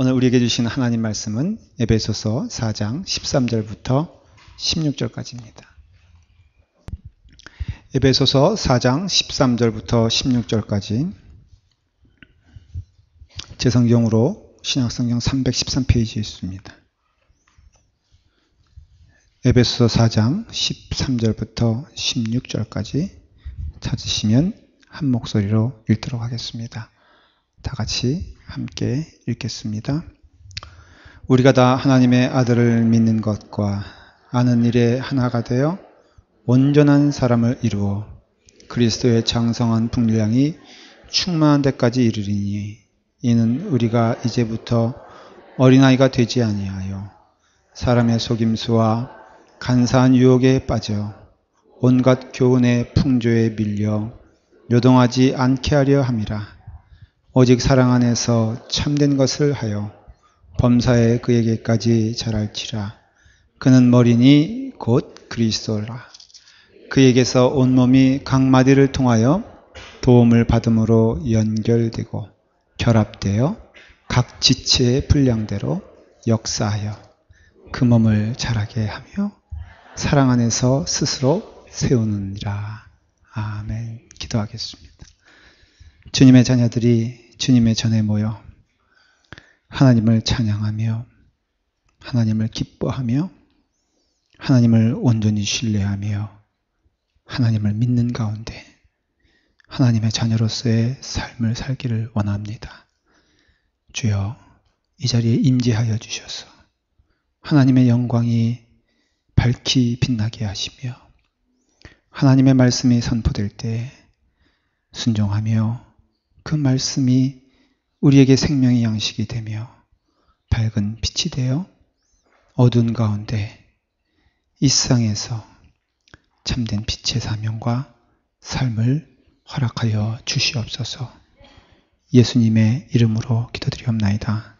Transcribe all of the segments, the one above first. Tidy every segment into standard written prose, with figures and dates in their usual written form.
오늘 우리에게 주신 하나님 말씀은 에베소서 4장 13절부터 16절까지입니다. 에베소서 4장 13절부터 16절까지 제 성경으로 신약성경 313페이지에 있습니다. 에베소서 4장 13절부터 16절까지 찾으시면 한 목소리로 읽도록 하겠습니다. 다 같이 함께 읽겠습니다. 우리가 다 하나님의 아들을 믿는 것과 아는 일에 하나가 되어 온전한 사람을 이루어 그리스도의 장성한 분량이 충만한 데까지 이르리니 이는 우리가 이제부터 어린아이가 되지 아니하여 사람의 속임수와 간사한 유혹에 빠져 온갖 교훈의 풍조에 밀려 요동하지 않게 하려 함이라. 오직 사랑 안에서 참된 것을 하여 범사에 그에게까지 자랄지라. 그는 머리니 곧 그리스도라. 그에게서 온몸이 각 마디를 통하여 도움을 받음으로 연결되고 결합되어 각 지체의 분량대로 역사하여 그 몸을 자라게 하며 사랑 안에서 스스로 세우느니라. 아멘. 기도하겠습니다. 주님의 자녀들이 주님의 전에 모여 하나님을 찬양하며 하나님을 기뻐하며 하나님을 온전히 신뢰하며 하나님을 믿는 가운데 하나님의 자녀로서의 삶을 살기를 원합니다. 주여, 이 자리에 임재하여 주셔서 하나님의 영광이 밝히 빛나게 하시며 하나님의 말씀이 선포될 때 순종하며 그 말씀이 우리에게 생명의 양식이 되며 밝은 빛이 되어 어두운 가운데 이 세상에서 참된 빛의 사명과 삶을 허락하여 주시옵소서. 예수님의 이름으로 기도드리옵나이다.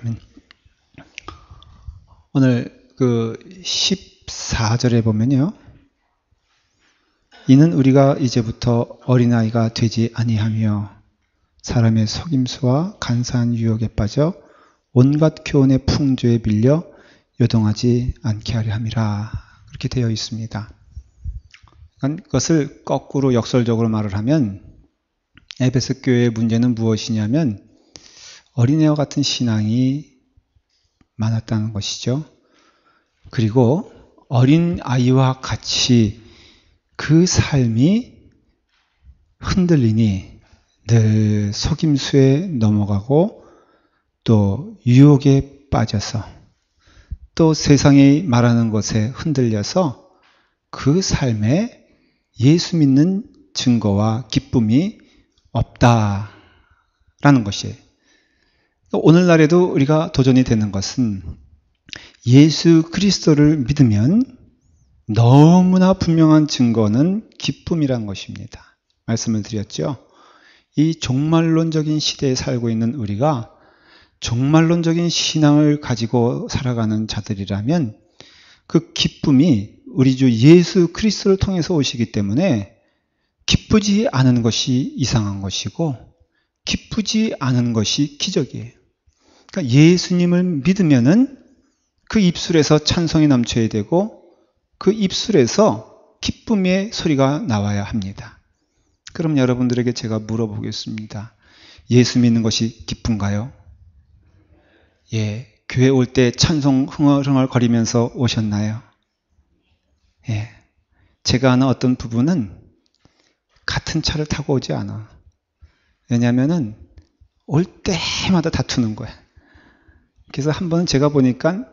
아멘. 오늘 그 14절에 보면요, 이는 우리가 이제부터 어린아이가 되지 아니하며 사람의 속임수와 간사한 유혹에 빠져 온갖 교훈의 풍조에 밀려 요동하지 않게 하려 함이라. 그렇게 되어 있습니다. 그것을 거꾸로 역설적으로 말을 하면 에베소 교회의 문제는 무엇이냐면 어린애와 같은 신앙이 많았다는 것이죠. 그리고 어린아이와 같이 그 삶이 흔들리니 늘 속임수에 넘어가고 또 유혹에 빠져서 또 세상이 말하는 것에 흔들려서 그 삶에 예수 믿는 증거와 기쁨이 없다라는 것이에요. 오늘날에도 우리가 도전이 되는 것은 예수 그리스도를 믿으면 너무나 분명한 증거는 기쁨이란 것입니다. 말씀을 드렸죠. 이 종말론적인 시대에 살고 있는 우리가 종말론적인 신앙을 가지고 살아가는 자들이라면 그 기쁨이 우리 주 예수 그리스도를 통해서 오시기 때문에 기쁘지 않은 것이 이상한 것이고 기쁘지 않은 것이 기적이에요. 그러니까 예수님을 믿으면은 그 입술에서 찬송이 넘쳐야 되고 그 입술에서 기쁨의 소리가 나와야 합니다. 그럼 여러분들에게 제가 물어보겠습니다. 예수 믿는 것이 기쁜가요? 예, 교회 올 때 찬송 흥얼흥얼 거리면서 오셨나요? 예, 제가 아는 어떤 부부는 같은 차를 타고 오지 않아. 왜냐하면은 올 때마다 다투는 거야. 그래서 한 번은 제가 보니까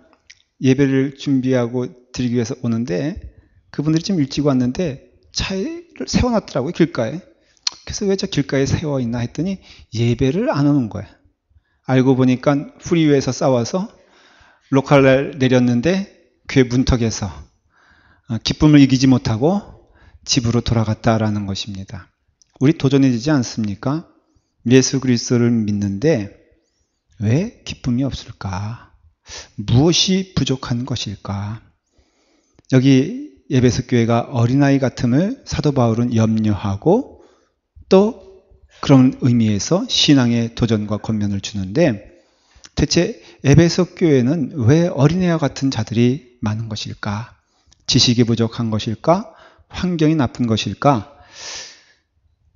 예배를 준비하고 드리기 위해서 오는데 그분들이 좀 일찍 왔는데 차를 세워놨더라고요, 길가에. 그래서 왜 저 길가에 세워있나 했더니 예배를 안 오는 거야. 알고 보니까 프리웨이에서 싸워서 로컬을 내렸는데 교회 문턱에서 기쁨을 이기지 못하고 집으로 돌아갔다라는 것입니다. 우리 도전이 되지 않습니까? 예수 그리스도를 믿는데 왜 기쁨이 없을까? 무엇이 부족한 것일까? 여기 에베소 교회가 어린아이 같음을 사도 바울은 염려하고 또 그런 의미에서 신앙의 도전과 권면을 주는데 대체 에베소 교회는 왜 어린애와 같은 자들이 많은 것일까? 지식이 부족한 것일까? 환경이 나쁜 것일까?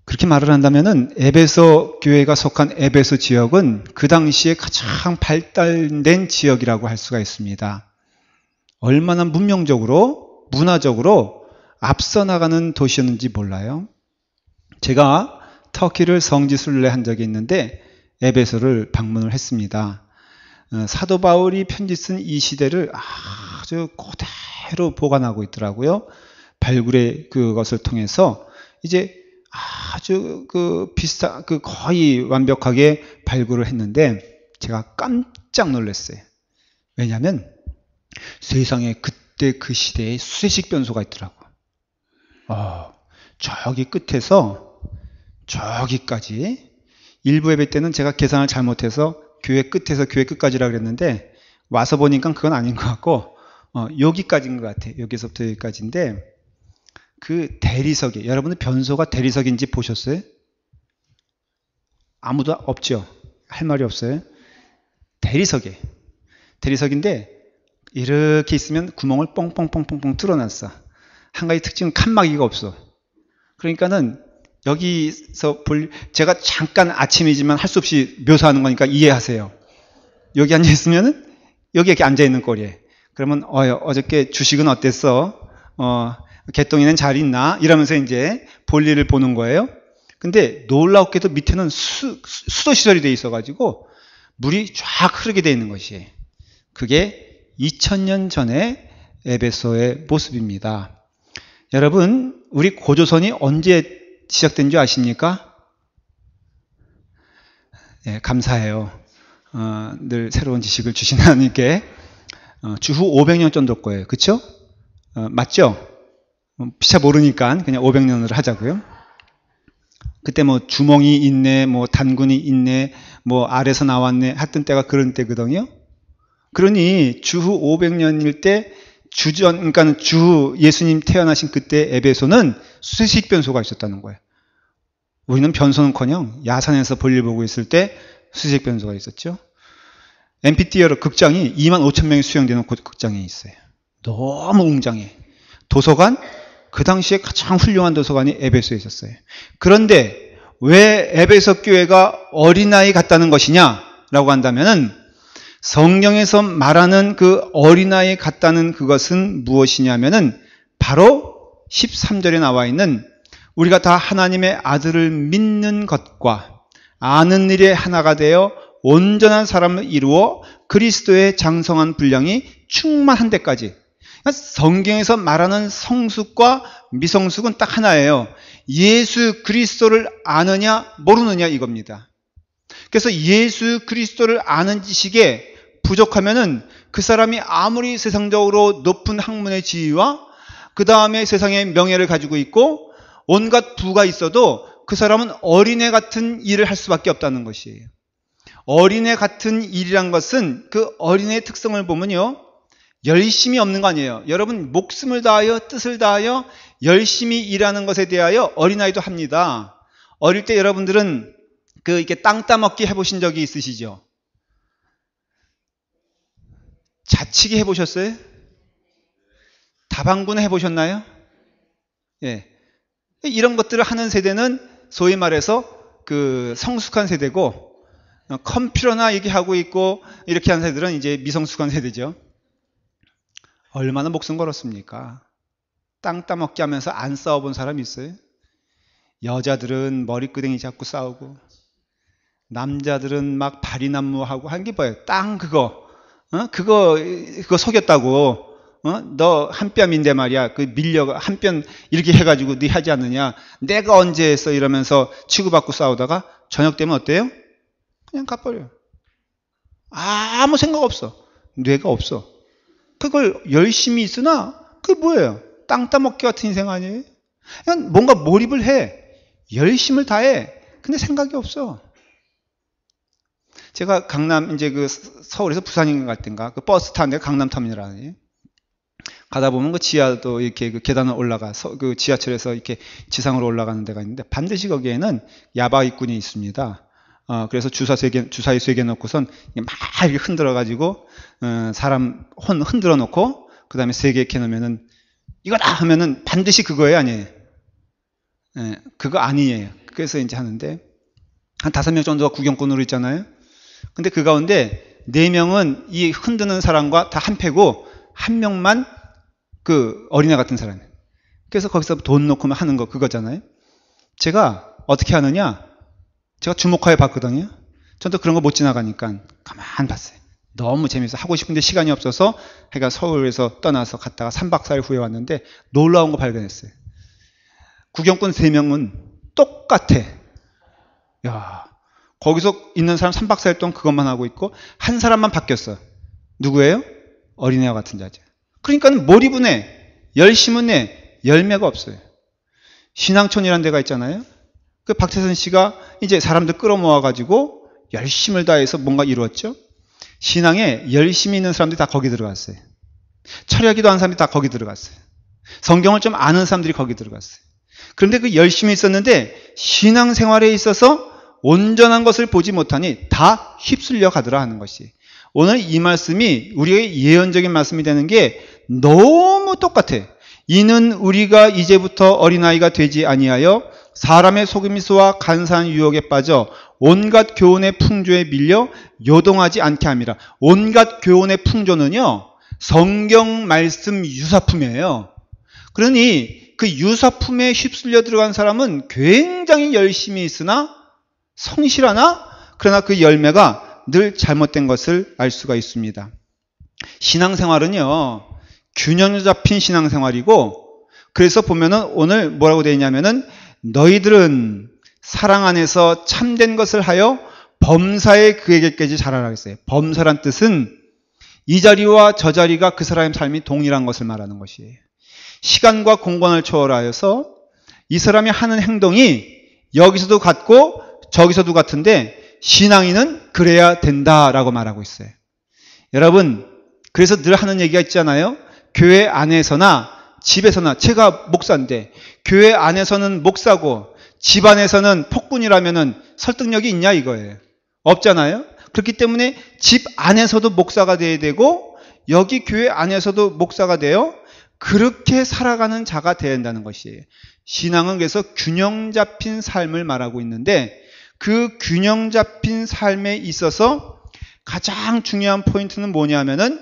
그렇게 말을 한다면은 에베소 교회가 속한 에베소 지역은 그 당시에 가장 발달된 지역이라고 할 수가 있습니다. 얼마나 문명적으로, 문화적으로 앞서 나가는 도시였는지 몰라요. 제가 터키를 성지순례 한 적이 있는데 에베소를 방문을 했습니다. 사도 바울이 편지 쓴 이 시대를 아주 그대로 보관하고 있더라고요. 발굴의 그것을 통해서 이제 아주 거의 완벽하게 발굴을 했는데 제가 깜짝 놀랐어요. 왜냐하면 세상에 그때 그 시대에 수세식 변소가 있더라고요. 저기 끝에서 저기까지 일부 예배 때는 제가 계산을 잘못해서 교회 끝에서 교회 끝까지라 그랬는데 와서 보니까 그건 아닌 것 같고 여기까지인 것 같아요. 여기서부터 여기까지인데 그 대리석에 여러분은 변소가 대리석인지 보셨어요? 아무도 없죠? 할 말이 없어요? 대리석인데 이렇게 있으면 구멍을 뻥뻥뻥뻥뻥 뚫어놨어. 한 가지 특징은 칸막이가 없어. 그러니까는 여기서 제가 잠깐 아침이지만 할 수 없이 묘사하는 거니까 이해하세요. 여기 앉아있으면은 여기 이렇게 앉아있는 꼴이에요. 그러면 어저께 주식은 어땠어? 개똥이는 잘 있나? 이러면서 이제 볼일을 보는 거예요. 근데 놀랍게도 밑에는 수도시설이 돼 있어가지고 물이 쫙 흐르게 돼 있는 것이에요. 그게 2000년 전에 에베소의 모습입니다. 여러분, 우리 고조선이 언제 시작된 줄 아십니까? 네, 감사해요. 늘 새로운 지식을 주시는 하나님께. 주후 500년 정도 거예요. 그쵸? 맞죠? 피차 모르니까 그냥 500년으로 하자고요. 그때 뭐 주몽이 있네, 뭐 단군이 있네, 뭐 아래서 나왔네, 하던 때가 그런 때거든요. 그러니 주후 500년일 때 그러니까 예수님 태어나신 그때 에베소는 수세식 변소가 있었다는 거예요. 우리는 변소는커녕 야산에서 볼일 보고 있을 때 수세식 변소가 있었죠. 앰피티어러 극장이 25,000명이 수용되는 극장이 있어요. 너무 웅장해. 도서관, 그 당시에 가장 훌륭한 도서관이 에베소에 있었어요. 그런데 왜 에베소 교회가 어린아이 같다는 것이냐라고 한다면은 성경에서 말하는 그 어린아이 같다는 그것은 무엇이냐면은 바로 13절에 나와 있는 우리가 다 하나님의 아들을 믿는 것과 아는 일에 하나가 되어 온전한 사람을 이루어 그리스도의 장성한 분량이 충만한 데까지. 그러니까 성경에서 말하는 성숙과 미성숙은 딱 하나예요. 예수 그리스도를 아느냐 모르느냐 이겁니다. 그래서 예수 그리스도를 아는 지식에 부족하면은 그 사람이 아무리 세상적으로 높은 학문의 지위와 그 다음에 세상의 명예를 가지고 있고 온갖 부가 있어도 그 사람은 어린애 같은 일을 할 수밖에 없다는 것이에요. 어린애 같은 일이란 것은 그 어린애의 특성을 보면요. 열심이 없는 거 아니에요. 여러분 목숨을 다하여 뜻을 다하여 열심히 일하는 것에 대하여 어린아이도 합니다. 어릴 때 여러분들은 이렇게 땅 따먹기 해보신 적이 있으시죠? 자치기 해보셨어요? 다방군 해보셨나요? 예. 이런 것들을 하는 세대는 소위 말해서 그 성숙한 세대고 컴퓨터나 얘기하고 있고 이렇게 하는 세대들은 이제 미성숙한 세대죠. 얼마나 목숨 걸었습니까? 땅 따먹기 하면서 안 싸워본 사람 있어요? 여자들은 머리끄댕이 잡고 싸우고 남자들은 막 발이난무하고 한 게 뭐예요? 땅 그거 속였다고 너 한 뼘인데 말이야 그 밀려가 한 뼘 이렇게 해가지고 네 하지 않느냐 내가 언제 했어 이러면서 치고받고 싸우다가 저녁 되면 어때요? 그냥 가버려요. 아무 생각 없어. 뇌가 없어. 그걸 열심히 있으나 그게 뭐예요? 땅 따먹기 같은 인생 아니에요? 그냥 뭔가 몰입을 해. 열심을 다해. 근데 생각이 없어. 제가 강남 이제 그 서울에서 부산인 갈 땐가 그 버스 타는데 강남터미널 가다 보면 그 지하도 이렇게 그 계단을 올라가서 그 지하철에서 이렇게 지상으로 올라가는 데가 있는데 반드시 거기에는 야바 입군이 있습니다. 그래서 주사위 3개 넣고선 막 이렇게 흔들어가지고, 사람 흔들어 놓고, 그 다음에 3개 이렇게 넣으면은, 이거다! 하면은 반드시 그거예요, 아니에요? 예, 그거 아니에요. 그래서 이제 하는데, 한 5명 정도가 구경꾼으로 있잖아요? 근데 그 가운데 4명은 이 흔드는 사람과 다 한패고, 1명만 그 어린애 같은 사람이에요. 그래서 거기서 돈 넣고 하는 거 그거잖아요. 제가 어떻게 하느냐? 제가 주목하여 봤거든요. 전또 그런 거 못 지나가니까 가만 봤어요. 너무 재밌어. 하고 싶은데 시간이 없어서 해가 서울에서 떠나서 갔다가 3박 4일 후에 왔는데 놀라운 거 발견했어요. 구경꾼 3명은 똑같아. 야, 거기서 있는 사람 3박 4일 동안 그것만 하고 있고 한 사람만 바뀌었어. 누구예요? 어린애와 같은 자죠. 그러니까 몰입은 해. 열심은 해. 열매가 없어요. 신앙촌이라는 데가 있잖아요. 그 박태선 씨가 이제 사람들 끌어모아가지고 열심을 다해서 뭔가 이루었죠. 신앙에 열심히 있는 사람들이 다 거기 들어갔어요. 철야기도 하는 사람들이 다 거기 들어갔어요. 성경을 좀 아는 사람들이 거기 들어갔어요. 그런데 그 열심히 있었는데 신앙생활에 있어서 온전한 것을 보지 못하니 다 휩쓸려 가더라 하는 것이. 오늘 이 말씀이 우리의 예언적인 말씀이 되는 게 너무 똑같아. 이는 우리가 이제부터 어린아이가 되지 아니하여 사람의 속임수와 간사한 유혹에 빠져 온갖 교훈의 풍조에 밀려 요동하지 않게 함이라. 온갖 교훈의 풍조는요, 성경 말씀 유사품이에요. 그러니 그 유사품에 휩쓸려 들어간 사람은 굉장히 열심히 있으나 성실하나 그러나 그 열매가 늘 잘못된 것을 알 수가 있습니다. 신앙생활은요, 균형 잡힌 신앙생활이고, 그래서 보면은 오늘 뭐라고 되어 있냐면은 너희들은 사랑 안에서 참된 것을 하여 범사에 그에게까지 자라라 했어요. 범사란 뜻은 이 자리와 저 자리가 그 사람의 삶이 동일한 것을 말하는 것이에요. 시간과 공간을 초월하여서 이 사람이 하는 행동이 여기서도 같고 저기서도 같은데 신앙인은 그래야 된다라고 말하고 있어요. 여러분, 그래서 늘 하는 얘기가 있잖아요. 교회 안에서나 집에서나, 제가 목사인데 교회 안에서는 목사고 집 안에서는 폭군이라면은 설득력이 있냐 이거예요. 없잖아요. 그렇기 때문에 집 안에서도 목사가 돼야 되고 여기 교회 안에서도 목사가 되어 그렇게 살아가는 자가 되어야 한다는 것이에요. 신앙은 그래서 균형 잡힌 삶을 말하고 있는데 그 균형 잡힌 삶에 있어서 가장 중요한 포인트는 뭐냐면은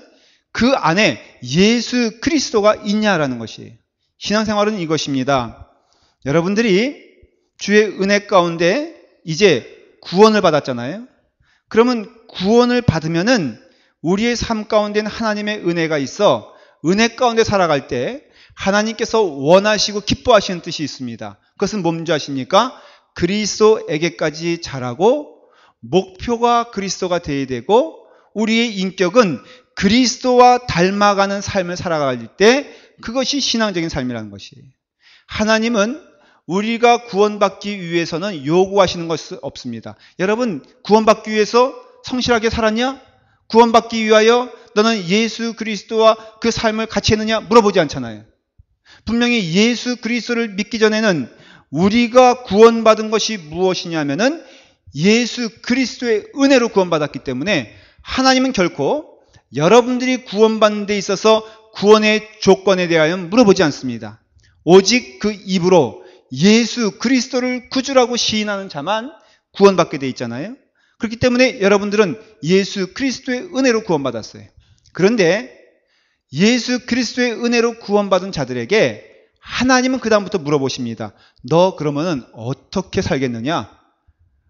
그 안에 예수 그리스도가 있냐라는 것이에요. 신앙생활은 이것입니다. 여러분들이 주의 은혜 가운데 이제 구원을 받았잖아요. 그러면 구원을 받으면은 우리의 삶 가운데는 하나님의 은혜가 있어 은혜 가운데 살아갈 때 하나님께서 원하시고 기뻐하시는 뜻이 있습니다. 그것은 뭔지 아십니까? 그리스도에게까지 자라고 목표가 그리스도가 되어야 되고 우리의 인격은 그리스도와 닮아가는 삶을 살아갈 때 그것이 신앙적인 삶이라는 것이에요. 하나님은 우리가 구원받기 위해서는 요구하시는 것이 없습니다. 여러분, 구원받기 위해서 성실하게 살았냐? 구원받기 위하여 너는 예수 그리스도와 그 삶을 같이 했느냐? 물어보지 않잖아요. 분명히 예수 그리스도를 믿기 전에는 우리가 구원받은 것이 무엇이냐면은 예수 그리스도의 은혜로 구원받았기 때문에 하나님은 결코 여러분들이 구원받는 데 있어서 구원의 조건에 대하여 물어보지 않습니다. 오직 그 입으로 예수 그리스도를 구주라고 시인하는 자만 구원받게 돼 있잖아요. 그렇기 때문에 여러분들은 예수 그리스도의 은혜로 구원받았어요. 그런데 예수 그리스도의 은혜로 구원받은 자들에게 하나님은 그 다음부터 물어보십니다. 너 그러면은 어떻게 살겠느냐?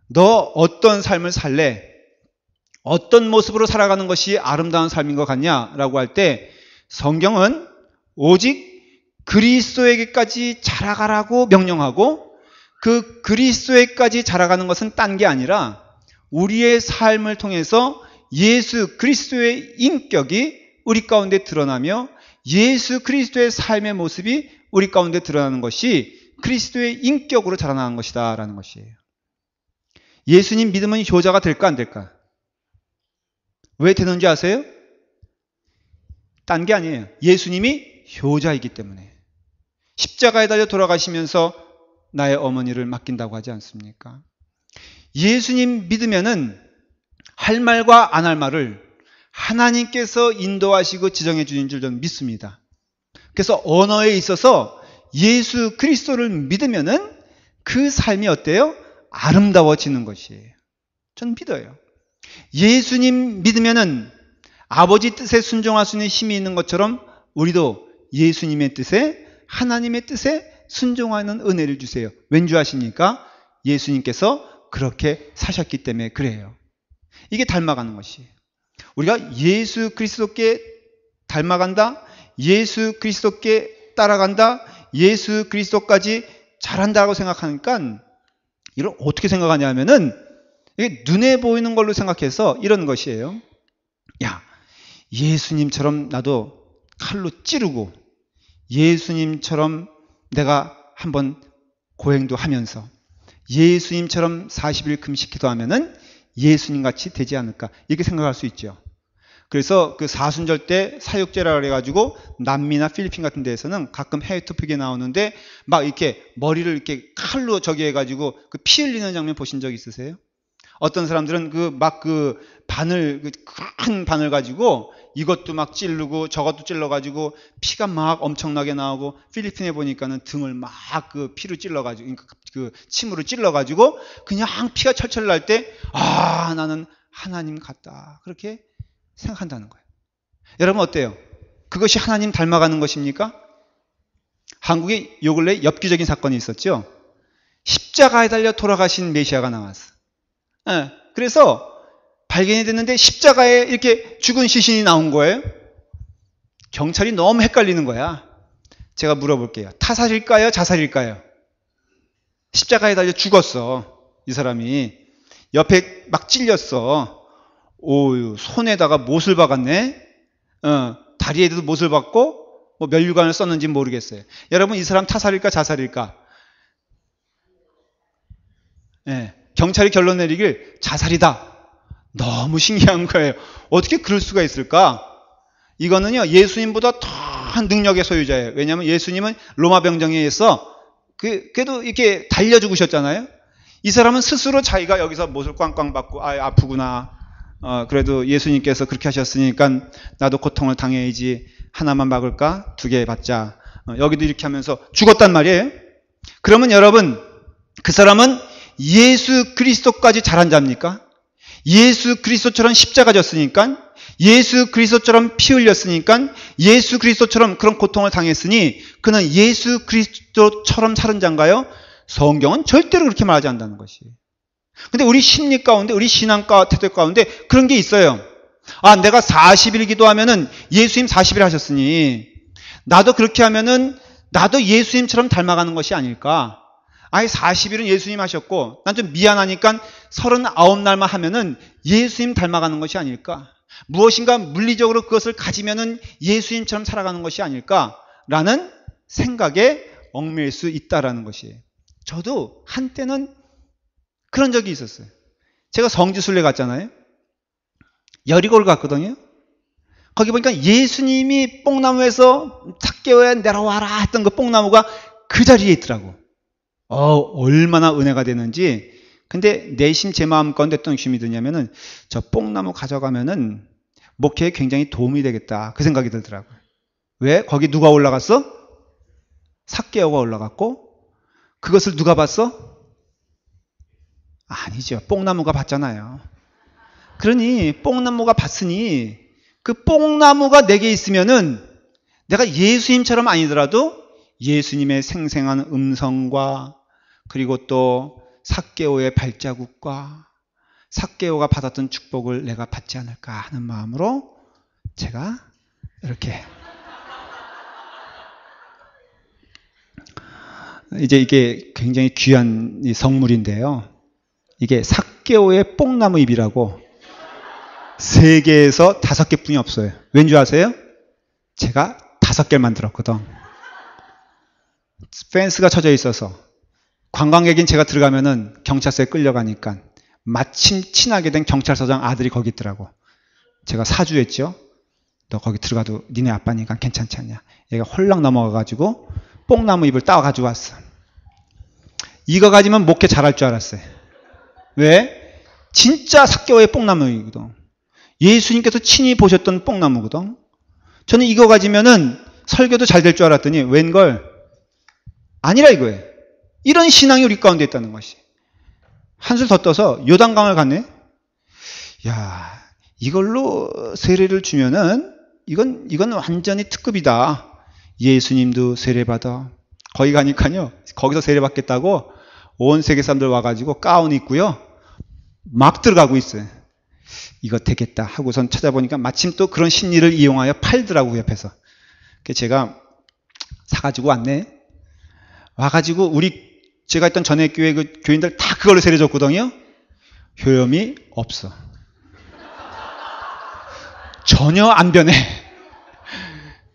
너 어떤 삶을 살래? 어떤 모습으로 살아가는 것이 아름다운 삶인 것 같냐? 라고 할 때 성경은 오직 그리스도에게까지 자라가라고 명령하고 그 그리스도에게까지 자라가는 것은 딴 게 아니라 우리의 삶을 통해서 예수 그리스도의 인격이 우리 가운데 드러나며 예수 그리스도의 삶의 모습이 우리 가운데 드러나는 것이 그리스도의 인격으로 자라나는 것이다 라는 것이에요. 예수님 믿으면 효자가 될까 안 될까? 왜 되는지 아세요? 딴 게 아니에요. 예수님이 효자이기 때문에. 십자가에 달려 돌아가시면서 나의 어머니를 맡긴다고 하지 않습니까? 예수님 믿으면은 할 말과 안 할 말을 하나님께서 인도하시고 지정해 주는 줄 저는 믿습니다. 그래서 언어에 있어서 예수 그리스도를 믿으면은 그 삶이 어때요? 아름다워지는 것이에요. 저는 믿어요. 예수님 믿으면은 아버지 뜻에 순종할 수 있는 힘이 있는 것처럼 우리도 예수님의 뜻에, 하나님의 뜻에 순종하는 은혜를 주세요. 왠지 아십니까? 예수님께서 그렇게 사셨기 때문에 그래요. 이게 닮아가는 것이에요. 우리가 예수 그리스도께 닮아간다, 예수 그리스도께 따라간다, 예수 그리스도까지 잘한다고 생각하니까 이걸 어떻게 생각하냐면은 이게 눈에 보이는 걸로 생각해서 이런 것이에요. 야, 예수님처럼 나도 칼로 찌르고 예수님처럼 내가 한번 고행도 하면서 예수님처럼 40일 금식기도 하면은 예수님같이 되지 않을까 이렇게 생각할 수 있죠. 그래서 그 사순절 때 사육제라 그래가지고 남미나 필리핀 같은 데에서는 가끔 해외 토픽에 나오는데 막 이렇게 머리를 이렇게 칼로 저기 해가지고 그 피 흘리는 장면 보신 적 있으세요? 어떤 사람들은 그 바늘, 큰 바늘 가지고 이것도 막 찌르고 저것도 찔러가지고 피가 막 엄청나게 나오고 필리핀에 보니까는 등을 막 그 피로 찔러가지고 그 침으로 찔러가지고 그냥 피가 철철 날 때 아, 나는 하나님 같다. 그렇게 생각한다는 거예요. 여러분 어때요? 그것이 하나님 닮아가는 것입니까? 한국에 요 근래 엽기적인 사건이 있었죠. 십자가에 달려 돌아가신 메시아가 나왔어. 네, 그래서 발견이 됐는데 십자가에 이렇게 죽은 시신이 나온 거예요. 경찰이 너무 헷갈리는 거야. 제가 물어볼게요. 타살일까요? 자살일까요? 십자가에 달려 죽었어. 이 사람이. 옆에 막 찔렸어. 오, 손에다가 못을 박았네. 다리에도 못을 박고 뭐 면류관을 썼는지 모르겠어요. 여러분 이 사람 타살일까 자살일까? 네, 경찰이 결론 내리길 자살이다. 너무 신기한 거예요. 어떻게 그럴 수가 있을까? 이거는요 예수님보다 더한 능력의 소유자예요. 왜냐하면 예수님은 로마 병정에 의해서 그래도 이렇게 달려 죽으셨잖아요. 이 사람은 스스로 자기가 여기서 못을 꽝꽝 받고 아 아프구나. 그래도 예수님께서 그렇게 하셨으니까 나도 고통을 당해야지. 하나만 막을까? 2개 받자. 여기도 이렇게 하면서 죽었단 말이에요. 그러면 여러분 그 사람은 예수 그리스도까지 잘한 자입니까? 예수 그리스도처럼 십자가 졌으니까, 예수 그리스도처럼 피 흘렸으니까, 예수 그리스도처럼 그런 고통을 당했으니 그는 예수 그리스도처럼 사는 자인가요? 성경은 절대로 그렇게 말하지 않는다는 것이에요. 근데 우리 심리 가운데, 우리 신앙 태도 가운데 그런 게 있어요. 아, 내가 40일 기도하면은 예수님 40일 하셨으니 나도 그렇게 하면은 나도 예수님처럼 닮아가는 것이 아닐까? 아예 40일은 예수님 하셨고 난 좀 미안하니까 39날만 하면은 예수님 닮아가는 것이 아닐까? 무엇인가 물리적으로 그것을 가지면은 예수님처럼 살아가는 것이 아닐까라는 생각에 얽매일 수 있다라는 것이에요. 저도 한때는 그런 적이 있었어요. 제가 성지순례 갔잖아요. 여리고를 갔거든요. 거기 보니까 예수님이 뽕나무에서 삭개오야 내려와라 했던 그 뽕나무가 그 자리에 있더라고. 얼마나 은혜가 되는지. 근데 내심 제 마음 가운데 어떤 욕심이 드냐면은 저 뽕나무 가져가면은 목회에 굉장히 도움이 되겠다. 그 생각이 들더라고요. 왜? 거기 누가 올라갔어? 삭개오가 올라갔고 그것을 누가 봤어? 아니죠. 뽕나무가 봤잖아요. 그러니 뽕나무가 봤으니 그 뽕나무가 내게 있으면은 내가 예수님처럼 아니더라도 예수님의 생생한 음성과 그리고 또 삭개오의 발자국과 삭개오가 받았던 축복을 내가 받지 않을까 하는 마음으로 제가 이렇게 이제 이게 굉장히 귀한 선물인데요. 이게 삭개오의 뽕나무 잎이라고 세계에서 5개뿐이 없어요. 왠지 아세요? 제가 5개를 만들었거든. 펜스가 쳐져 있어서 관광객인 제가 들어가면은 경찰서에 끌려가니까 마침 친하게 된 경찰서장 아들이 거기 있더라고. 제가 사주했죠. 너 거기 들어가도 니네 아빠니까 괜찮지 않냐. 얘가 홀랑 넘어가가지고 뽕나무 잎을 따와 가지고 왔어. 이거 가지면 목회 잘할 줄 알았어요. 왜? 진짜 삭개와의 뽕나무이거든. 예수님께서 친히 보셨던 뽕나무거든. 저는 이거 가지면은 설교도 잘 될 줄 알았더니 웬걸 아니라 이거예요. 이런 신앙이 우리 가운데 있다는 것이. 한술 더 떠서 요단강을 갔네. 야, 이걸로 세례를 주면은 이건 완전히 특급이다. 예수님도 세례받아. 거기 가니까요. 거기서 세례받겠다고 온 세계 사람들 와가지고 가운 입고요. 막 들어가고 있어요. 이거 되겠다 하고선 찾아보니까 마침 또 그런 심리를 이용하여 팔더라고 옆에서. 그래서 제가 사가지고 왔네. 와가지고 제가 있던 전에 교회 그 교인들 다 그걸로 세례 줬거든요. 효염이 없어. 전혀 안 변해.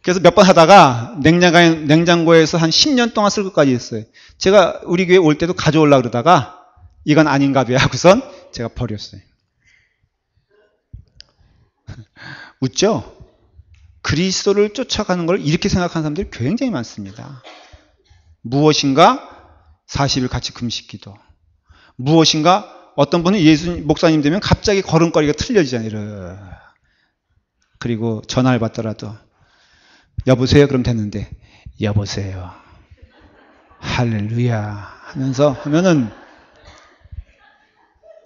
그래서 몇 번 하다가 냉장고에서 한 10년 동안 쓸 것까지 했어요. 제가 우리 교회 올 때도 가져오려고 그러다가 이건 아닌가 봐요 하고선 제가 버렸어요. 웃죠? 그리스도를 쫓아가는 걸 이렇게 생각하는 사람들이 굉장히 많습니다. 무엇인가 40일 같이 금식기도. 무엇인가 어떤 분은 예수님 목사님 되면 갑자기 걸음걸이가 틀려지잖아요. 그리고 전화를 받더라도 여보세요? 그럼 됐는데 여보세요. 할렐루야 하면은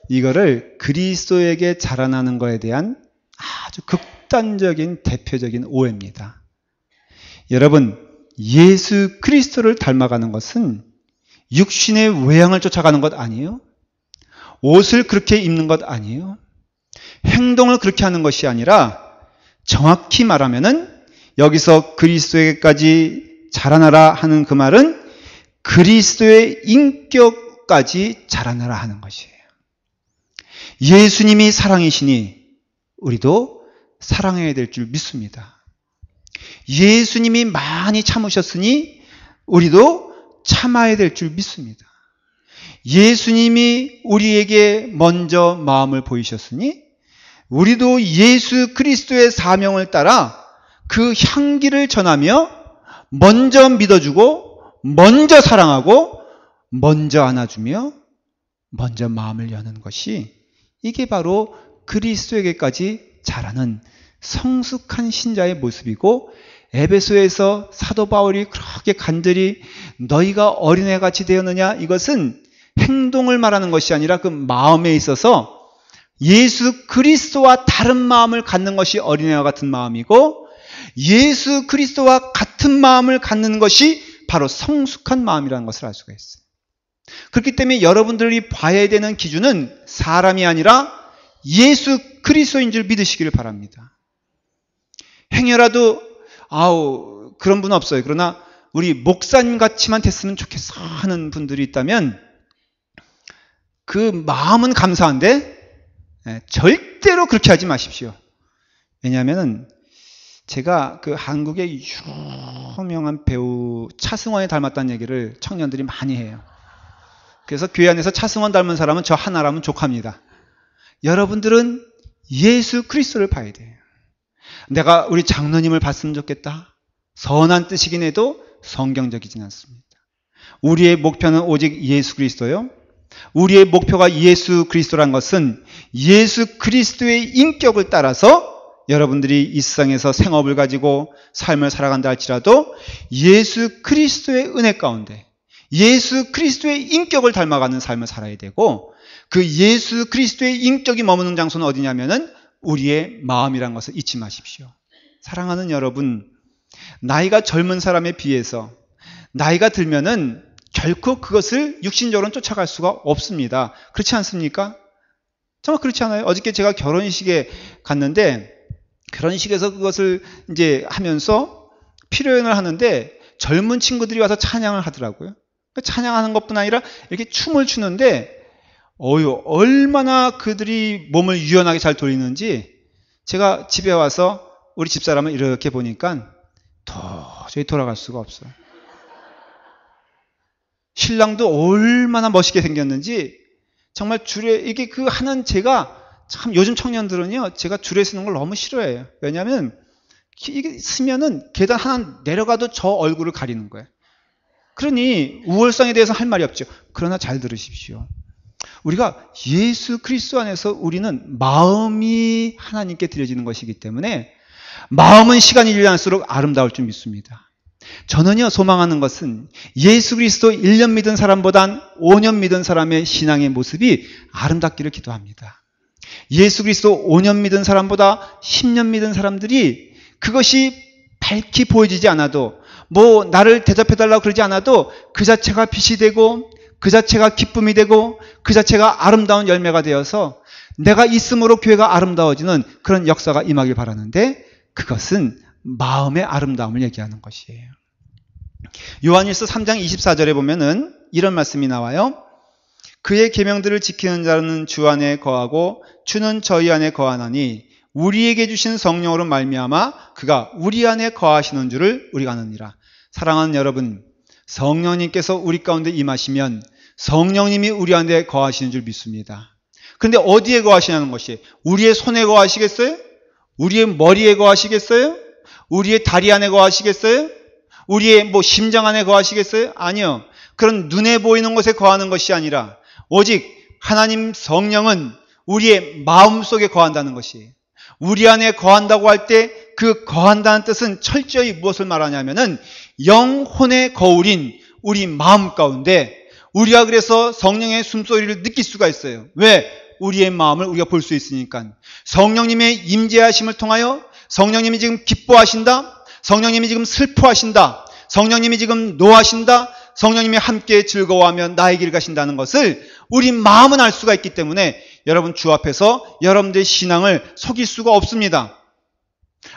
이거를 그리스도에게 자라나는 거에 대한 아주 극단적인 대표적인 오해입니다. 여러분, 예수 그리스도를 닮아가는 것은 육신의 외양을 쫓아가는 것 아니에요? 옷을 그렇게 입는 것 아니에요? 행동을 그렇게 하는 것이 아니라 정확히 말하면은 여기서 그리스도에게까지 자라나라 하는 그 말은 그리스도의 인격까지 자라나라 하는 것이에요. 예수님이 사랑이시니 우리도 사랑해야 될 줄 믿습니다. 예수님이 많이 참으셨으니 우리도 참아야 될 줄 믿습니다. 예수님이 우리에게 먼저 마음을 보이셨으니 우리도 예수 그리스도의 사명을 따라 그 향기를 전하며 먼저 믿어주고 먼저 사랑하고 먼저 안아주며 먼저 마음을 여는 것이 이게 바로 그리스도에게까지 자라는 성숙한 신자의 모습이고 에베소에서 사도 바울이 그렇게 간절히 너희가 어린애같이 되었느냐 이것은 행동을 말하는 것이 아니라 그 마음에 있어서 예수 그리스도와 다른 마음을 갖는 것이 어린애와 같은 마음이고 예수 그리스도와 같은 마음을 갖는 것이 바로 성숙한 마음이라는 것을 알 수가 있어요. 그렇기 때문에 여러분들이 봐야 되는 기준은 사람이 아니라 예수 그리스도인 줄 믿으시기를 바랍니다. 행여라도 그런 분 없어요. 그러나 우리 목사님 같이만 됐으면 좋겠어 하는 분들이 있다면 그 마음은 감사한데 절대로 그렇게 하지 마십시오. 왜냐하면 제가 그 한국의 유명한 배우 차승원에 닮았다는 얘기를 청년들이 많이 해요. 그래서 교회 안에서 차승원 닮은 사람은 저 하나라면 족합니다. 여러분들은 예수 그리스도를 봐야 돼요. 내가 우리 장로님을 봤으면 좋겠다. 선한 뜻이긴 해도 성경적이진 않습니다. 우리의 목표는 오직 예수 그리스도요. 우리의 목표가 예수 그리스도란 것은 예수 그리스도의 인격을 따라서 여러분들이 이 세상에서 생업을 가지고 삶을 살아간다 할지라도 예수 그리스도의 은혜 가운데 예수 그리스도의 인격을 닮아가는 삶을 살아야 되고 그 예수 그리스도의 인격이 머무는 장소는 어디냐면은 우리의 마음이라는 것을 잊지 마십시오. 사랑하는 여러분, 나이가 젊은 사람에 비해서 나이가 들면은 결코 그것을 육신적으로는 쫓아갈 수가 없습니다. 그렇지 않습니까? 정말 그렇지 않아요? 어저께 제가 결혼식에 갔는데 결혼식에서 그것을 이제 하면서 피로연을 하는데 젊은 친구들이 와서 찬양을 하더라고요. 찬양하는 것뿐 아니라 이렇게 춤을 추는데 얼마나 그들이 몸을 유연하게 잘 돌리는지 제가 집에 와서 우리 집사람을 이렇게 보니까 도저히 돌아갈 수가 없어요. 신랑도 얼마나 멋있게 생겼는지 정말 이게 그 하는 제가 참 요즘 청년들은요 제가 줄에 서는 걸 너무 싫어해요. 왜냐하면 이게 서면은 계단 하나 내려가도 저 얼굴을 가리는 거예요. 그러니 우월성에 대해서 할 말이 없죠. 그러나 잘 들으십시오. 우리가 예수 그리스도 안에서 우리는 마음이 하나님께 드려지는 것이기 때문에 마음은 시간이 지날수록 아름다울 줄 믿습니다. 저는요, 소망하는 것은 예수 그리스도 1년 믿은 사람보단 5년 믿은 사람의 신앙의 모습이 아름답기를 기도합니다. 예수 그리스도 5년 믿은 사람보다 10년 믿은 사람들이 그것이 밝히 보여지지 않아도, 뭐 나를 대접해달라고 그러지 않아도 그 자체가 빛이 되고 그 자체가 기쁨이 되고 그 자체가 아름다운 열매가 되어서 내가 있음으로 교회가 아름다워지는 그런 역사가 임하길 바라는데, 그것은 마음의 아름다움을 얘기하는 것이에요. 요한일서 3장 24절에 보면은 이런 말씀이 나와요. 그의 계명들을 지키는 자는 주 안에 거하고 주는 저희 안에 거하나니 우리에게 주신 성령으로 말미암아 그가 우리 안에 거하시는 줄을 우리가 아느니라. 사랑하는 여러분, 성령님께서 우리 가운데 임하시면 성령님이 우리 안에 거하시는 줄 믿습니다. 그런데 어디에 거하시냐는 것이, 우리의 손에 거하시겠어요? 우리의 머리에 거하시겠어요? 우리의 다리 안에 거하시겠어요? 우리의 뭐 심장 안에 거하시겠어요? 아니요. 그런 눈에 보이는 것에 거하는 것이 아니라 오직 하나님 성령은 우리의 마음 속에 거한다는 것이, 우리 안에 거한다고 할 때 그 거한다는 뜻은 철저히 무엇을 말하냐면은 영혼의 거울인 우리 마음 가운데 우리가 그래서 성령의 숨소리를 느낄 수가 있어요. 왜? 우리의 마음을 우리가 볼 수 있으니까. 성령님의 임재하심을 통하여 성령님이 지금 기뻐하신다, 성령님이 지금 슬퍼하신다, 성령님이 지금 노하신다, 성령님이 함께 즐거워하며 나의 길을 가신다는 것을 우리 마음은 알 수가 있기 때문에 여러분, 주 앞에서 여러분들의 신앙을 속일 수가 없습니다.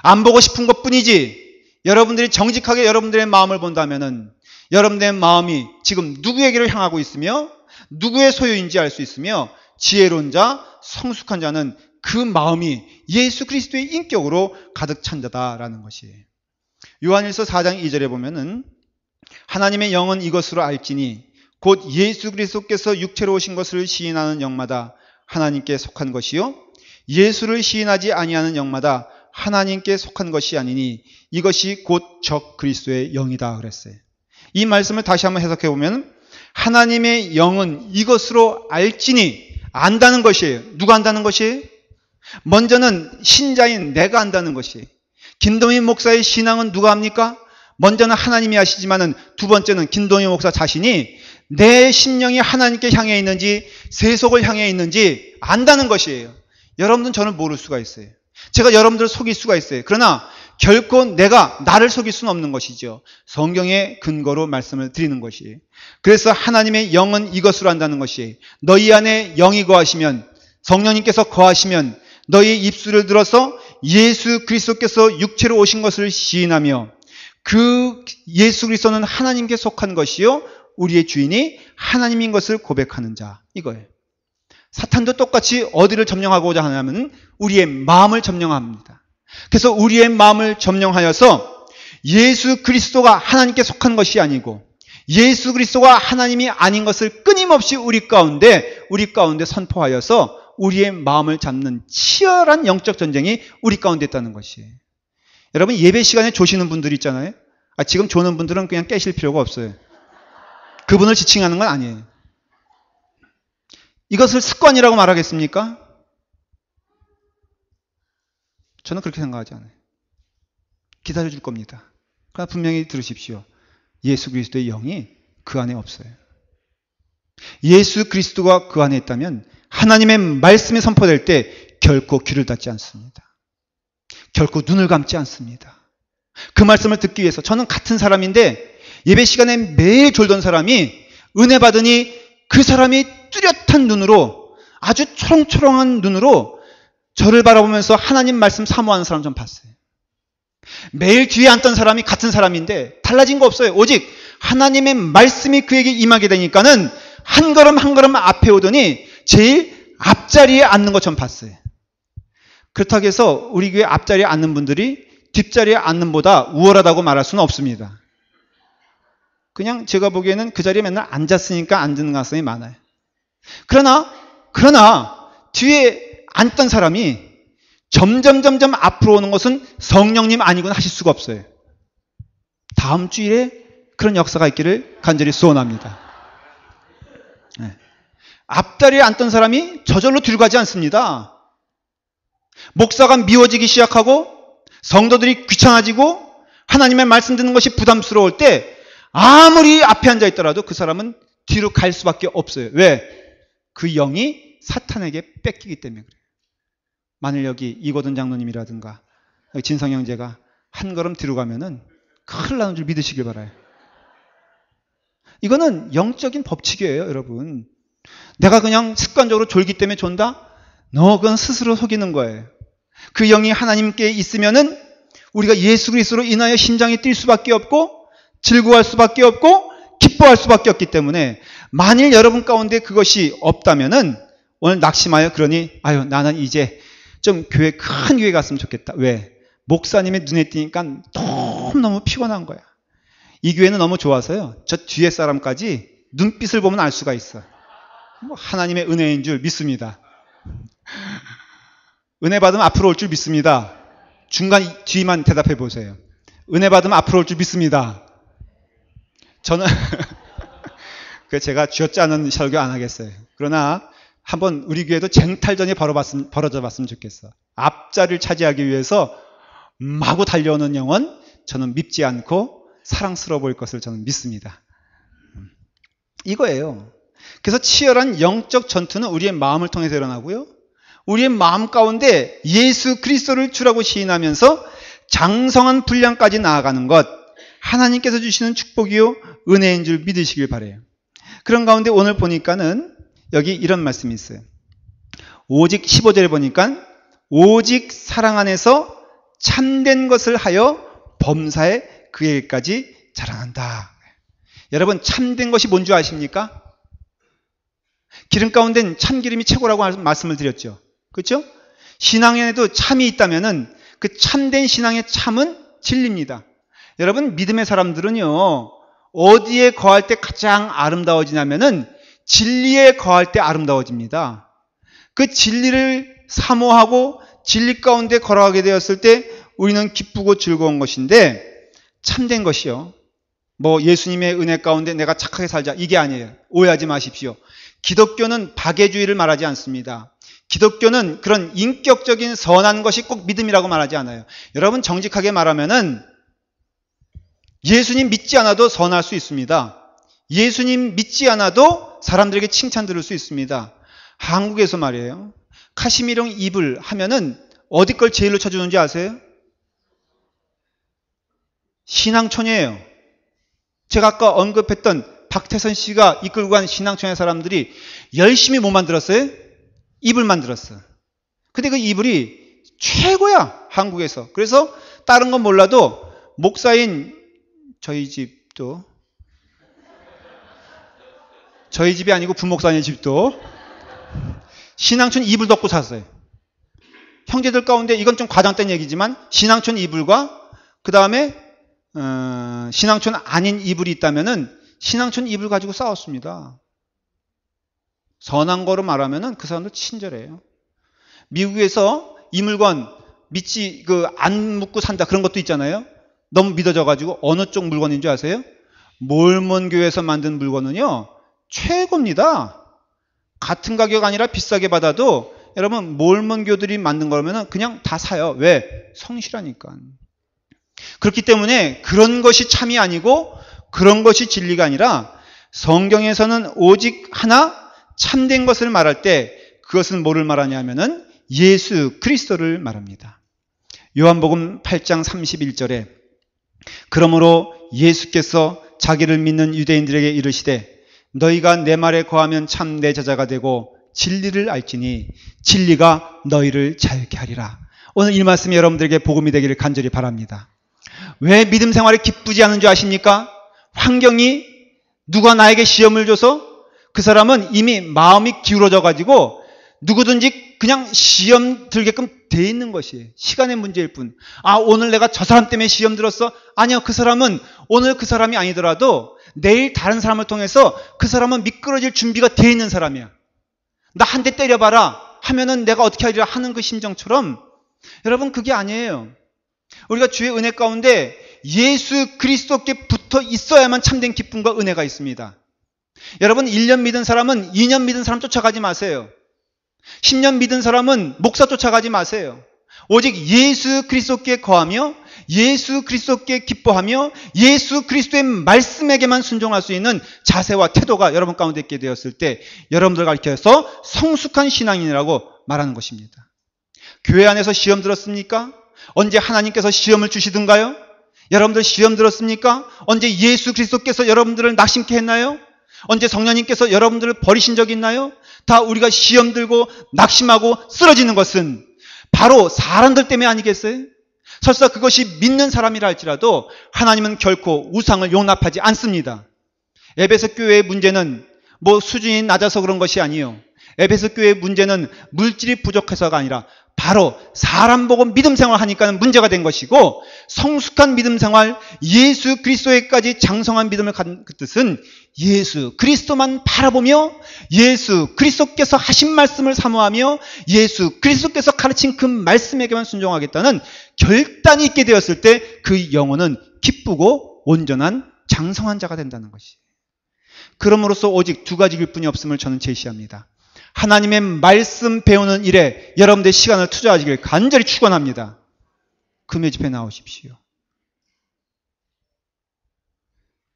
안 보고 싶은 것뿐이지, 여러분들이 정직하게 여러분들의 마음을 본다면은 여러분들의 마음이 지금 누구에게를 향하고 있으며 누구의 소유인지 알 수 있으며, 지혜로운 자, 성숙한 자는 그 마음이 예수 그리스도의 인격으로 가득 찬 자다라는 것이에요. 요한일서 4장 2절에 보면은 하나님의 영은 이것으로 알지니 곧 예수 그리스도께서 육체로 오신 것을 시인하는 영마다 하나님께 속한 것이요 예수를 시인하지 아니하는 영마다 하나님께 속한 것이 아니니 이것이 곧 적 그리스도의 영이다 그랬어요. 이 말씀을 다시 한번 해석해 보면 하나님의 영은 이것으로 알지니, 안다는 것이에요. 누가 안다는 것이에요? 먼저는 신자인 내가 안다는 것이에요. 김동인 목사의 신앙은 누가 합니까? 먼저는 하나님이 아시지만은 두 번째는 김동인 목사 자신이 내 심령이 하나님께 향해 있는지 세속을 향해 있는지 안다는 것이에요. 여러분들은 저를 모를 수가 있어요. 제가 여러분들을 속일 수가 있어요. 그러나 결코 내가 나를 속일 수는 없는 것이죠. 성경의 근거로 말씀을 드리는 것이에요. 그래서 하나님의 영은 이것으로 한다는 것이, 너희 안에 영이 거하시면, 성령님께서 거하시면 너희 입술을 들어서 예수 그리스도께서 육체로 오신 것을 시인하며 그 예수 그리스도는 하나님께 속한 것이요 우리의 주인이 하나님인 것을 고백하는 자, 이거예요. 사탄도 똑같이 어디를 점령하고자 하냐면 우리의 마음을 점령합니다. 그래서 우리의 마음을 점령하여서 예수 그리스도가 하나님께 속한 것이 아니고 예수 그리스도가 하나님이 아닌 것을 끊임없이 우리 가운데 선포하여서 우리의 마음을 잡는 치열한 영적 전쟁이 우리 가운데 있다는 것이에요. 여러분, 예배 시간에 조시는 분들 있잖아요. 지금 조는 분들은 그냥 깨실 필요가 없어요. 그분을 지칭하는 건 아니에요. 이것을 습관이라고 말하겠습니까? 저는 그렇게 생각하지 않아요. 기다려줄 겁니다. 그러나 분명히 들으십시오. 예수 그리스도의 영이 그 안에 없어요. 예수 그리스도가 그 안에 있다면 하나님의 말씀이 선포될 때 결코 귀를 닫지 않습니다. 결코 눈을 감지 않습니다. 그 말씀을 듣기 위해서, 저는 같은 사람인데 예배 시간에 매일 졸던 사람이 은혜 받으니 그 사람이 뚜렷한 눈으로, 아주 초롱초롱한 눈으로 저를 바라보면서 하나님 말씀 사모하는 사람 좀 봤어요. 매일 뒤에 앉던 사람이 같은 사람인데 달라진 거 없어요. 오직 하나님의 말씀이 그에게 임하게 되니까는 한 걸음 한 걸음 앞에 오더니 제일 앞자리에 앉는 것처럼 봤어요. 그렇다고 해서 우리 교회 앞자리에 앉는 분들이 뒷자리에 앉는 보다 우월하다고 말할 수는 없습니다. 그냥 제가 보기에는 그 자리에 맨날 앉았으니까 앉는 가능성이 많아요. 그러나 뒤에 앉던 사람이 점점 앞으로 오는 것은 성령님 아니고는 하실 수가 없어요. 다음 주일에 그런 역사가 있기를 간절히 소원합니다. 네. 앞자리에 앉던 사람이 저절로 뒤로 가지 않습니다. 목사가 미워지기 시작하고 성도들이 귀찮아지고 하나님의 말씀 듣는 것이 부담스러울 때 아무리 앞에 앉아 있더라도 그 사람은 뒤로 갈 수밖에 없어요. 왜? 그 영이 사탄에게 뺏기기 때문에 그래요. 만일 여기 이고든 장로님이라든가 진성 형제가 한 걸음 뒤로 가면은 큰일 나는 줄 믿으시길 바라요. 이거는 영적인 법칙이에요, 여러분. 내가 그냥 습관적으로 졸기 때문에 존다? 그건 스스로 속이는 거예요. 그 영이 하나님께 있으면은 우리가 예수 그리스도로 인하여 심장이 뛸 수밖에 없고 즐거워할 수밖에 없고 기뻐할 수밖에 없기 때문에 만일 여러분 가운데 그것이 없다면은 오늘 낙심하여 그러니 나는 이제 좀 큰 교회 갔으면 좋겠다. 왜? 목사님의 눈에 띄니까 너무 피곤한 거야. 이 교회는 너무 좋아서요. 저 뒤에 사람까지 눈빛을 보면 알 수가 있어. 하나님의 은혜인 줄 믿습니다. 은혜 받으면 앞으로 올 줄 믿습니다. 중간 뒤만 대답해 보세요. 은혜 받으면 앞으로 올 줄 믿습니다. 저는 제가 쥐어짜는 설교 안 하겠어요. 그러나 한번 우리 교회도 쟁탈전이 벌어져 봤으면 좋겠어. 앞자리를 차지하기 위해서 마구 달려오는 영은 저는 믿지 않고 사랑스러워 보일 것을 저는 믿습니다. 이거예요. 그래서 치열한 영적 전투는 우리의 마음을 통해서 일어나고요. 우리의 마음 가운데 예수 그리스도를 주라고 시인하면서 장성한 분량까지 나아가는 것, 하나님께서 주시는 축복이요 은혜인 줄 믿으시길 바라요. 그런 가운데 오늘 보니까는 여기 이런 말씀이 있어요. 오직 15절에 보니까 오직 사랑 안에서 참된 것을 하여 범사에 그에게까지 자랑한다. 여러분, 참된 것이 뭔지 아십니까? 기름 가운데는 참기름이 최고라고 말씀을 드렸죠. 그렇죠? 신앙에도 참이 있다면은 그 참된 신앙의 참은 진리입니다. 여러분, 믿음의 사람들은요, 어디에 거할 때 가장 아름다워지냐면은 진리에 거할 때 아름다워집니다. 그 진리를 사모하고 진리 가운데 걸어가게 되었을 때 우리는 기쁘고 즐거운 것인데, 참된 것이요, 예수님의 은혜 가운데 내가 착하게 살자, 이게 아니에요. 오해하지 마십시오. 기독교는 박애주의를 말하지 않습니다. 기독교는 그런 인격적인 선한 것이 꼭 믿음이라고 말하지 않아요. 여러분, 정직하게 말하면은 예수님 믿지 않아도 선할 수 있습니다. 예수님 믿지 않아도 사람들에게 칭찬 들을 수 있습니다. 한국에서 말이에요, 카시미령 이불 하면은 어디 걸 제일로 쳐주는지 아세요? 신앙촌이에요. 제가 아까 언급했던 박태선 씨가 이끌고 간 신앙촌의 사람들이 열심히 뭐 만들었어요? 이불 만들었어. 근데 그 이불이 최고야, 한국에서. 그래서 다른 건 몰라도 목사인 저희 집도, 저희 집이 아니고 부목사님 집도 신앙촌 이불 덮고 샀어요. 형제들 가운데 이건 좀 과장된 얘기지만 신앙촌 이불과 그 다음에 신앙촌 아닌 이불이 있다면은 신앙촌 이불 가지고 싸웠습니다. 선한 거로 말하면은 그 사람들 친절해요. 미국에서 이 물건 믿지 안 묻고 산다 그런 것도 있잖아요. 너무 믿어져 가지고 어느 쪽 물건인 줄 아세요? 몰몬 교회에서 만든 물건은요 최고입니다. 같은 가격 아니라 비싸게 받아도 여러분 몰몬 교들이 만든 거라면 그냥 다 사요. 왜? 성실하니까. 그렇기 때문에 그런 것이 참이 아니고 그런 것이 진리가 아니라 성경에서는 오직 하나 참된 것을 말할 때 그것은 뭐를 말하냐면은 예수 그리스도를 말합니다. 요한복음 8장 31절에 그러므로 예수께서 자기를 믿는 유대인들에게 이르시되 너희가 내 말에 거하면 참 내 제자가 되고 진리를 알지니 진리가 너희를 자유케 하리라. 오늘 이 말씀이 여러분들에게 복음이 되기를 간절히 바랍니다. 왜 믿음 생활이 기쁘지 않은 줄 아십니까? 환경이 누가 나에게 시험을 줘서 그 사람은 이미 마음이 기울어져 가지고 누구든지 그냥 시험 들게끔 돼 있는 것이에요. 시간의 문제일 뿐. 오늘 내가 저 사람 때문에 시험 들었어? 아니요. 그 사람은 오늘 그 사람이 아니더라도 내일 다른 사람을 통해서 그 사람은 미끄러질 준비가 돼 있는 사람이야. 나 한 대 때려봐라 하면은 내가 어떻게 하리라 하는 그 심정처럼 여러분 그게 아니에요. 우리가 주의 은혜 가운데 예수 그리스도께 붙어 있어야만 참된 기쁨과 은혜가 있습니다. 여러분 1년 믿은 사람은 2년 믿은 사람 쫓아가지 마세요. 10년 믿은 사람은 목사 쫓아가지 마세요. 오직 예수 그리스도께 거하며 예수 그리스도께 기뻐하며 예수 그리스도의 말씀에게만 순종할 수 있는 자세와 태도가 여러분 가운데 있게 되었을 때 여러분들 가르쳐서 성숙한 신앙인이라고 말하는 것입니다. 교회 안에서 시험 들었습니까? 언제 하나님께서 시험을 주시던가요? 여러분들 시험 들었습니까? 언제 예수 그리스도께서 여러분들을 낙심케 했나요? 언제 성령님께서 여러분들을 버리신 적이 있나요? 다 우리가 시험 들고 낙심하고 쓰러지는 것은 바로 사람들 때문에 아니겠어요? 설사 그것이 믿는 사람이라 할지라도 하나님은 결코 우상을 용납하지 않습니다. 에베소 교회의 문제는 수준이 낮아서 그런 것이 아니에요. 에베소 교회의 문제는 물질이 부족해서가 아니라 바로 사람 보고 믿음 생활을 하니까 문제가 된 것이고, 성숙한 믿음 생활, 예수 그리스도에까지 장성한 믿음을 갖는 그 뜻은 예수 그리스도만 바라보며 예수 그리스도께서 하신 말씀을 사모하며 예수 그리스도께서 가르친 그 말씀에게만 순종하겠다는 결단이 있게 되었을 때 그 영혼은 기쁘고 온전한 장성한 자가 된다는 것이. 그럼으로써 오직 두 가지 길뿐이 없음을 저는 제시합니다. 하나님의 말씀 배우는 일에 여러분들의 시간을 투자하시길 간절히 축원합니다. 금요 집회 나오십시오.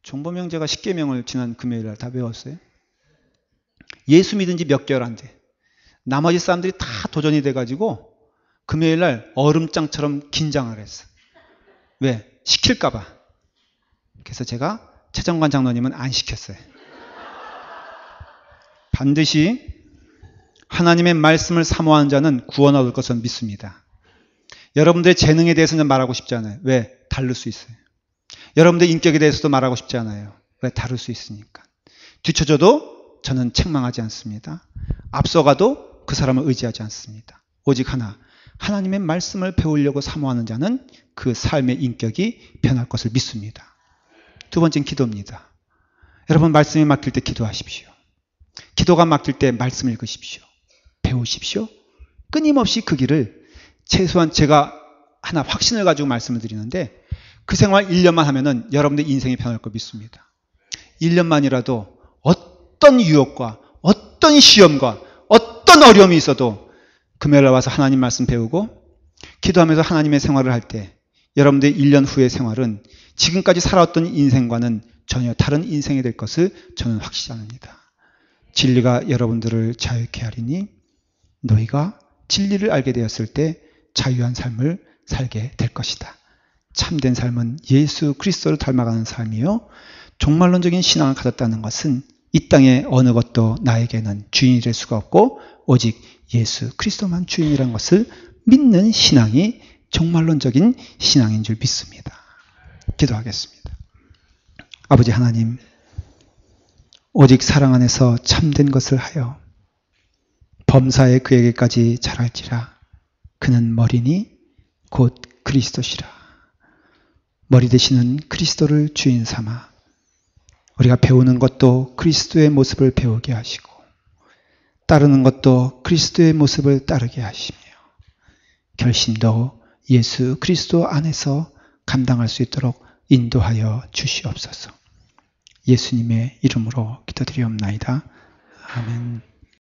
종보명 제가 10계명을 지난 금요일날 다 배웠어요. 예수 믿은 지 몇 개월 안 돼. 나머지 사람들이 다 도전이 돼가지고 금요일날 얼음장처럼 긴장을 했어. 왜? 시킬까 봐. 그래서 제가 최정관 장로님은 안 시켰어요. 반드시 하나님의 말씀을 사모하는 자는 구원 얻을 것을 믿습니다. 여러분들의 재능에 대해서는 말하고 싶지 않아요. 왜? 다를 수 있어요. 여러분들의 인격에 대해서도 말하고 싶지 않아요. 왜? 다를 수 있으니까. 뒤쳐져도 저는 책망하지 않습니다. 앞서가도 그 사람을 의지하지 않습니다. 오직 하나, 하나님의 말씀을 배우려고 사모하는 자는 그 삶의 인격이 변할 것을 믿습니다. 두 번째는 기도입니다. 여러분 말씀이 막힐 때 기도하십시오. 기도가 막힐 때 말씀 읽으십시오. 배우십시오. 끊임없이 그 길을, 최소한 제가 하나 확신을 가지고 말씀을 드리는데, 그 생활 1년만 하면은 여러분들 인생이 변할 거 믿습니다. 1년만이라도 어떤 유혹과 어떤 시험과 어떤 어려움이 있어도 금요일에 와서 하나님 말씀 배우고 기도하면서 하나님의 생활을 할 때 여러분들의 1년 후의 생활은 지금까지 살아왔던 인생과는 전혀 다른 인생이 될 것을 저는 확신합니다. 진리가 여러분들을 자유케 하리니 너희가 진리를 알게 되었을 때 자유한 삶을 살게 될 것이다. 참된 삶은 예수 그리스도를 닮아가는 삶이요, 종말론적인 신앙을 가졌다는 것은 이 땅의 어느 것도 나에게는 주인이 될 수가 없고 오직 예수 그리스도만 주인이라는 것을 믿는 신앙이 종말론적인 신앙인 줄 믿습니다. 기도하겠습니다. 아버지 하나님, 오직 사랑 안에서 참된 것을 하여 범사에 그에게까지 자랄지라. 그는 머리니 곧 그리스도시라. 머리 되시는 그리스도를 주인 삼아 우리가 배우는 것도 그리스도의 모습을 배우게 하시고 따르는 것도 그리스도의 모습을 따르게 하시며 결심도 예수 그리스도 안에서 감당할 수 있도록 인도하여 주시옵소서. 예수님의 이름으로 기도드리옵나이다. 아멘.